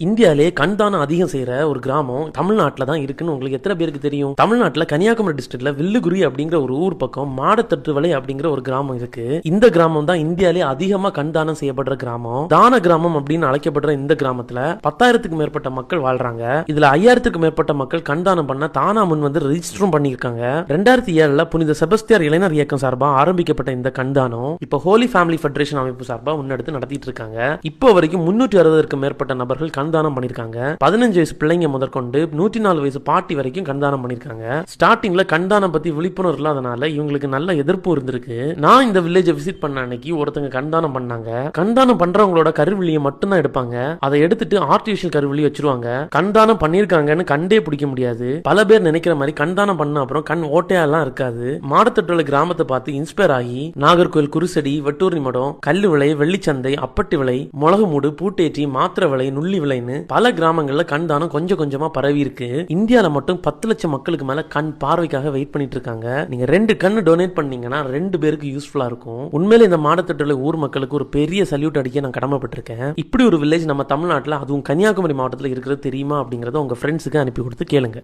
இந்தியாவிலே கண் தானம் அதிகம் செய்யற ஒரு கிராமம் தமிழ்நாட்டில் தான் இருக்குன்னு உங்களுக்கு எத்தனை பேருக்கு தெரியும்? தமிழ்நாட்டில் கன்னியாகுமரி டிஸ்ட்ரிக்ட்ல வில்லுகுரி அப்படிங்கிற ஒரு ஊர் பக்கம் மாடத்தட்டுவலை அப்படிங்கிற ஒரு கிராமம் இருக்கு. இந்த கிராமம் தான் இந்தியாவிலே அதிகமா கண் தானம் செய்யப்படுற கிராமம். தான கிராமம் அப்படின்னு அழைக்கப்படுற இந்த கிராமத்துல 10,000க்கு மேற்பட்ட மக்கள் வாழ்றாங்க. இதுல 5,000க்கு மேற்பட்ட மக்கள் கண் தானம் பண்ண தானா முன் வந்து ரெஜிஸ்டரும் பண்ணிருக்காங்க. 2007 புனித செபஸ்தியார் இளைஞர் இயக்கம் சார்பா ஆரம்பிக்கப்பட்ட இந்த கண் தானம் இப்ப ஹோலி ஃபேமிலி ஃபெடரேஷன் அமைப்பு சார்பா முன்னெடுத்து நடத்திட்டு இருக்காங்க. இப்போ வரைக்கும் 360க்கும் மேற்பட்ட நபர்கள் கண்தானம் பண்ணிருக்காங்க. 15 வயசு பிள்ளைங்க முதற்கொண்டு 104 வயசு பாட்டி வரைக்கும் கண்தானம் பண்ணிருக்காங்க. ஸ்டார்டிங்ல கண்தானம் பத்தி விழிப்புணர்வு இல்லாதனால இவங்களுக்கு நல்ல எதிர்ப்பு இருந்திருக்கு. நான் இந்த வில்லேஜை விசிட் பண்ண அன்னைக்கு ஒருத்தங்க கண்தானம் பண்ணாங்க. கண்தானம் பண்றவங்களோட கருவிழியை மட்டும் தான் எடுப்பாங்க. அதை எடுத்துட்டு ஆர்டிபிஷியல் கருவிழி வச்சிருவாங்க. கண்தானம் பண்ணிருக்காங்கன்னு கண்டே பிடிக்க முடியாது. பல பேர் நினைக்கிற மாதிரி கண்தானம் பண்ண அப்புறம் கண் ஓட்டையெல்லாம் இருக்காது. மாடத்தட்டுவலை கிராமத்தை பார்த்து இன்ஸ்பயர் ஆகி நாகர்கோவில் குருசடி, வெட்டூரி மடம், கல்லு விலை, வெள்ளிச்சந்தை, அப்பட்டி விலை, மிளகு மூடு, பூட்டேற்றி, மாத்திரை விலை, நுள்ளி விலைன்னு பல கிராமங்கள்ல கண் தானம் கொஞ்சம் கொஞ்சமா பரவி இருக்கு. இந்தியால மட்டும் 10 லட்சம் மக்களுக்கு மேல கண் பார்வைக்காக வெயிட் பண்ணிட்டு இருக்காங்க. நீங்க 2 கண்ணு டொனேட் பண்ணீங்கன்னா 2 பேருக்கு யூஸ்ஃபுல்லா இருக்கும். உண்மையிலே இந்த மாடத்தட்டுவலை ஊர் மக்களுக்கு ஒரு பெரிய சல்யூட் அடிக்க நான் கடமைப்பட்டிருக்கேன். இப்படி ஒரு வில்லேஜ் நம்ம தமிழ்நாட்டில் அதுவும் கன்னியாகுமரி மாவட்டத்தில் இருக்கிறது தெரியுமா அப்படிங்கறத உங்க ஃப்ரெண்ட்ஸுக்கு அனுப்பி கொடுத்து கேளுங்க.